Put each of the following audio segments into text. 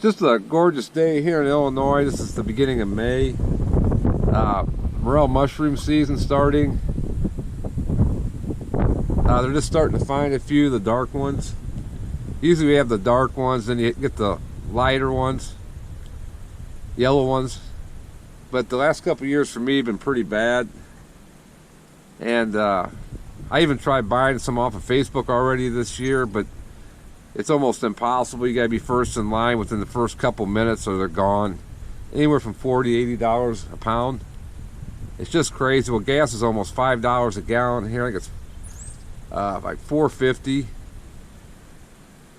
Just a gorgeous day here in Illinois. This is the beginning of May. Morel mushroom season starting. They're just starting to find a few of the dark ones. Usually we have the dark ones, then you get the lighter ones, yellow ones. But the last couple of years for me have been pretty bad. And I even tried buying some off of Facebook already this year, but it's almost impossible. You gotta be first in line within the first couple minutes or they're gone. Anywhere from $40 to $80 a pound. It's just crazy. Well, gas is almost $5 a gallon here. I think it's like $4.50,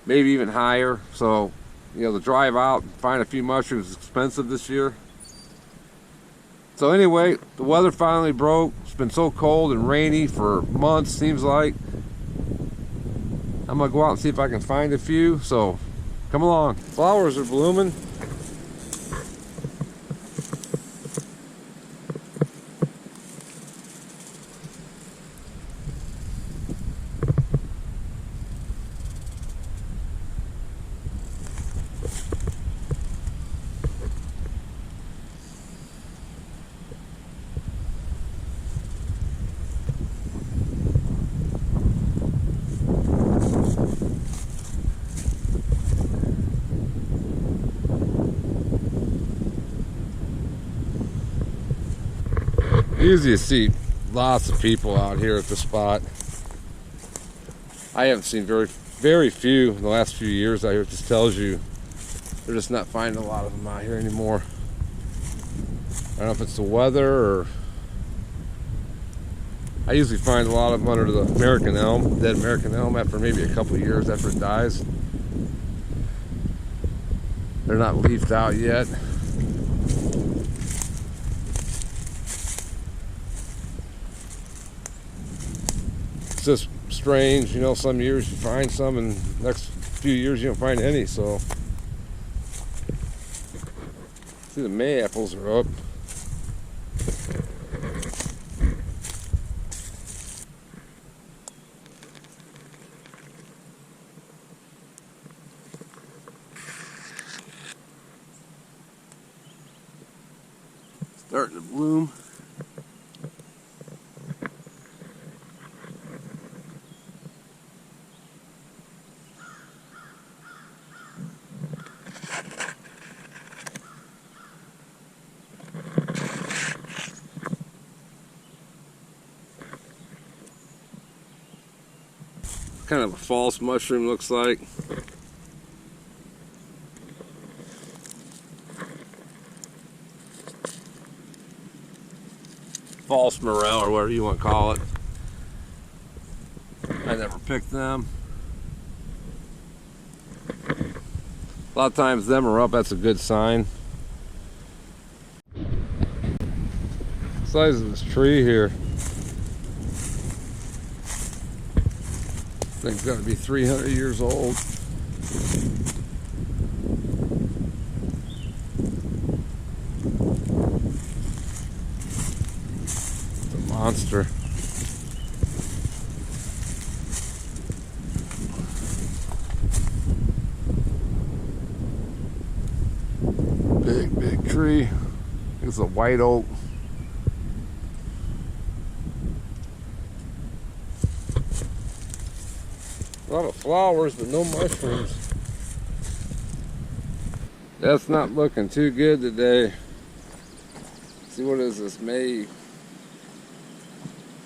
maybe even higher. So, you know, the drive out and find a few mushrooms is expensive this year. So anyway, the weather finally broke. It's been so cold and rainy for months, seems like. I'm gonna go out and see if I can find a few, so come along. Flowers are blooming. Usually you see lots of people out here at the spot. I haven't seen very few in the last few years out here. It just tells you they're just not finding a lot of them out here anymore. I don't know if it's the weather or... I usually find a lot of them under the American elm, dead American elm, after maybe a couple of years after it dies. They're not leafed out yet. It's just strange, you know, some years you find some and next few years you don't find any. So see, the May apples are up. Starting to bloom. Kind of a false mushroom, looks like. False morel, or whatever you want to call it. I never picked them. A lot of times them are up, that's a good sign. The size of this tree here, I think it's got to be 300 years old. It's a monster. Big tree. It's a white oak. A lot of flowers, but no mushrooms. That's not looking too good today. Let's see, what is this, May? I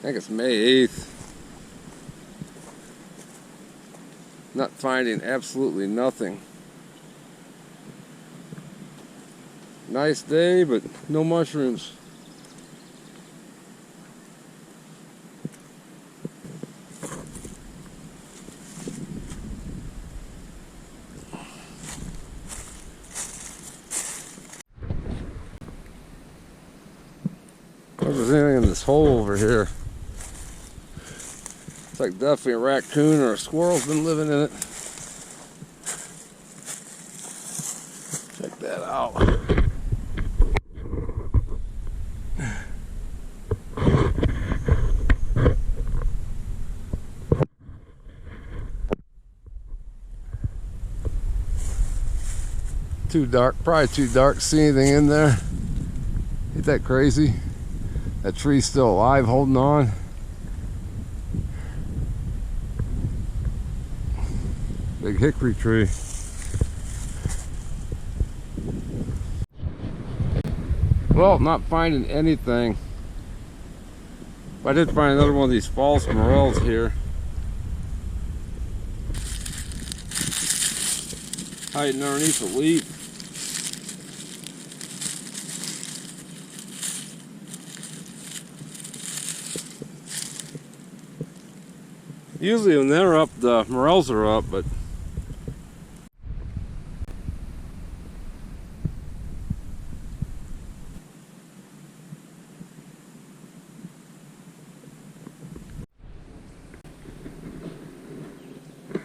think it's May 8th. Not finding absolutely nothing. Nice day, but no mushrooms. If there's anything in this hole over here. It's like definitely a raccoon or a squirrel's been living in it. Check that out. Too dark, probably too dark to see anything in there. Ain't that crazy? That tree's still alive, holding on. Big hickory tree. Well, not finding anything. I did find another one of these false morels here. Hiding underneath a leaf. Usually when they're up, the morels are up, but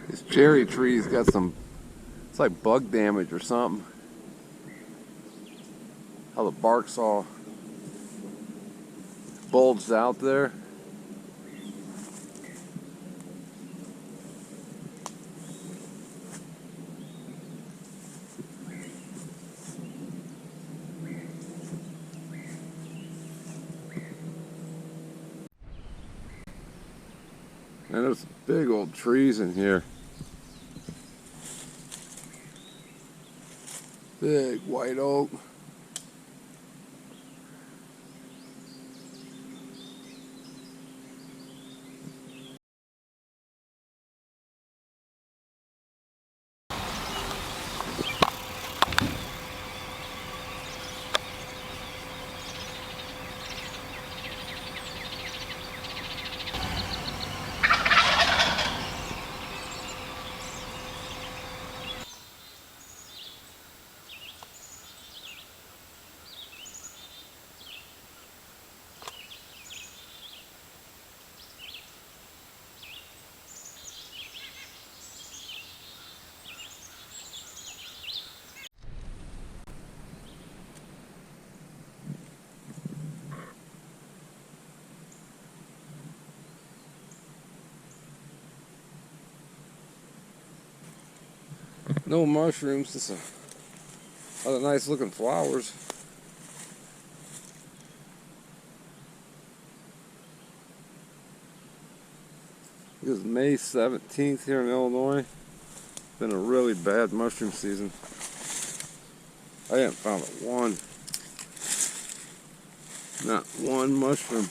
this cherry tree's got some, it's like bug damage or something. How the bark's all bulged out there. And there's big old trees in here. Big white oak. No mushrooms, just other nice looking flowers. It is May 17th here in Illinois. Been a really bad mushroom season. I haven't found one. Not one mushroom.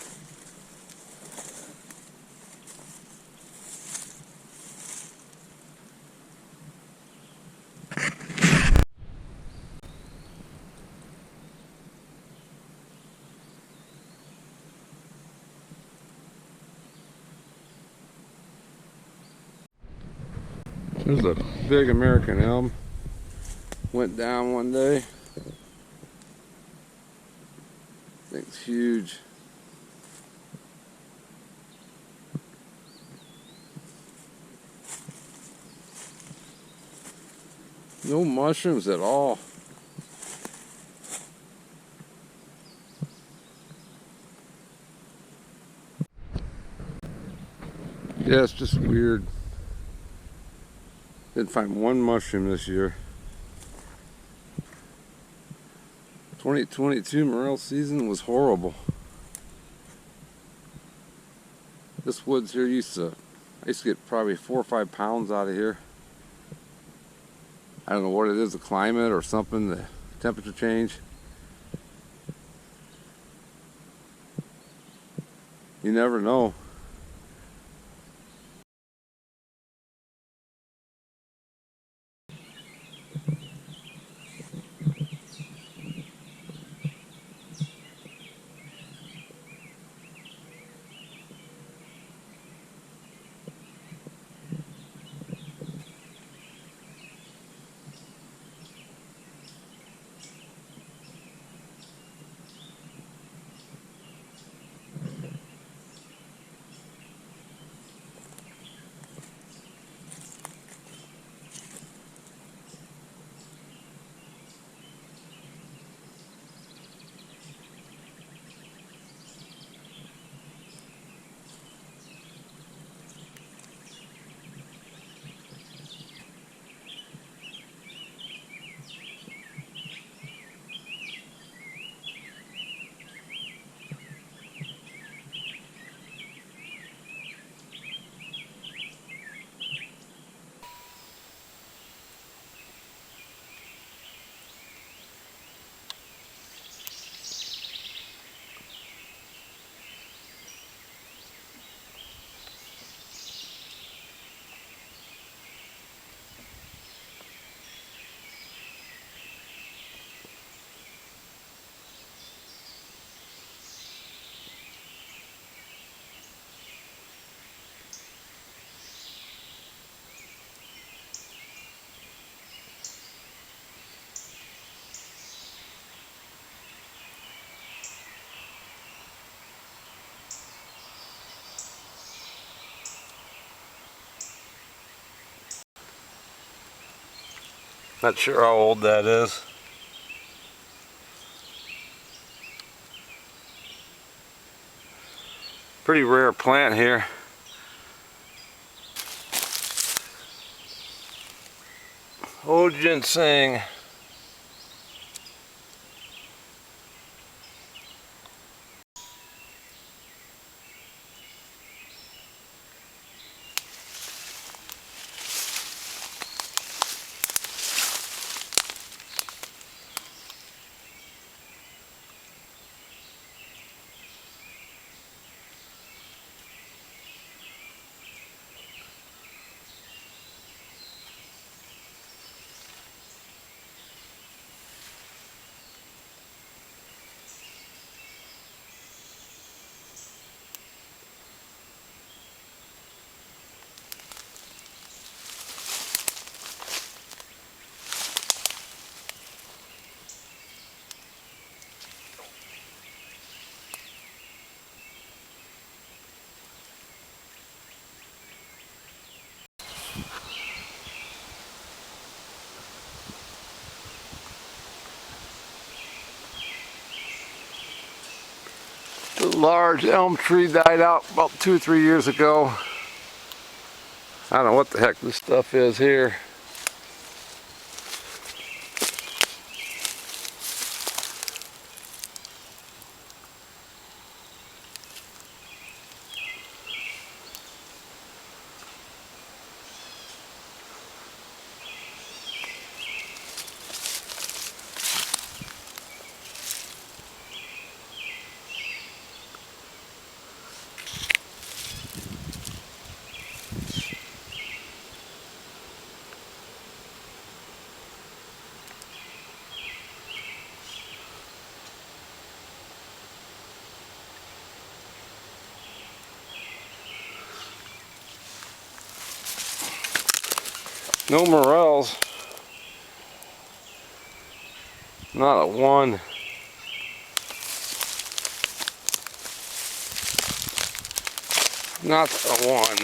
There's a big American elm. Went down one day. Thing's huge. No mushrooms at all. Yeah, it's just weird. Didn't find one mushroom this year. 2022 morel season was horrible. This woods here I used to get probably 4 or 5 pounds out of here. I don't know what it is, the climate or something, the temperature change. You never know. Not sure how old that is. Pretty rare plant here. Old ginseng. The large elm tree died out about 2 or 3 years ago. I don't know what the heck this stuff is here. No morels. Not a one. Not a one.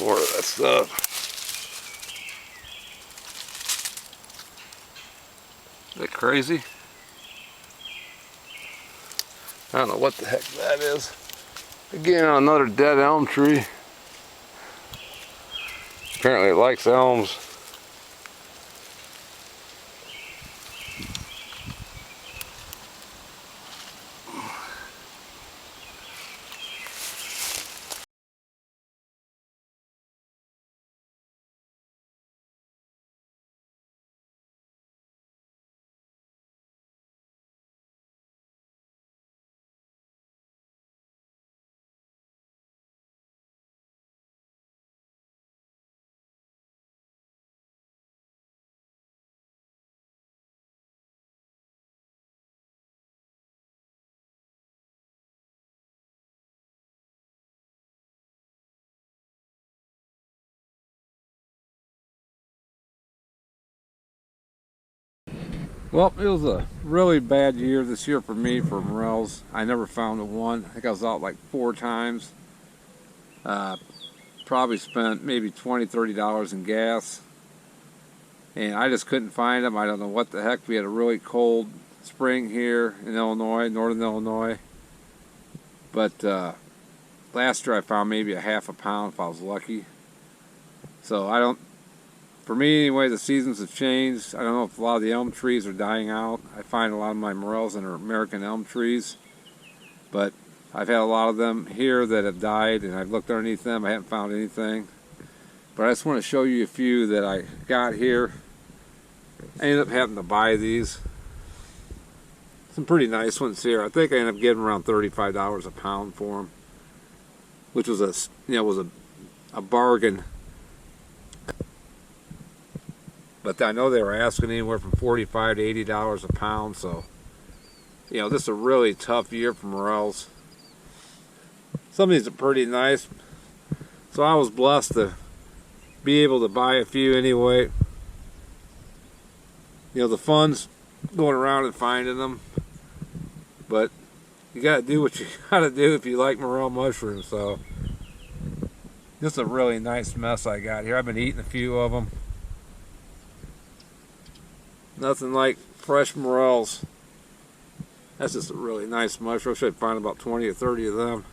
More of that stuff. Is that crazy? I don't know what the heck that is. Again, another dead elm tree. Apparently it likes elms. Well, it was a really bad year this year for me for morels. I never found a one. I think I was out like 4 times. Probably spent maybe $20–$30 in gas. And I just couldn't find them. I don't know what the heck. We had a really cold spring here in Illinois, northern Illinois. But last year I found maybe a half a pound if I was lucky. So I don't, for me anyway, the seasons have changed. I don't know if a lot of the elm trees are dying out. I find a lot of my morels that are American elm trees. But I've had a lot of them here that have died, and I've looked underneath them. I haven't found anything. But I just want to show you a few that I got here. I ended up having to buy these. Some pretty nice ones here. I think I ended up getting around $35 a pound for them, which was a bargain. But I know they were asking anywhere from $45 to $80 a pound, so this is a really tough year for morels. Some of these are pretty nice, so I was blessed to be able to buy a few anyway. The fun's going around and finding them, but you gotta do what you gotta do if you like morel mushrooms. So this is a really nice mess I got here. I've been eating a few of them. Nothing like fresh morels. That's just a really nice mushroom. I should find about 20 or 30 of them.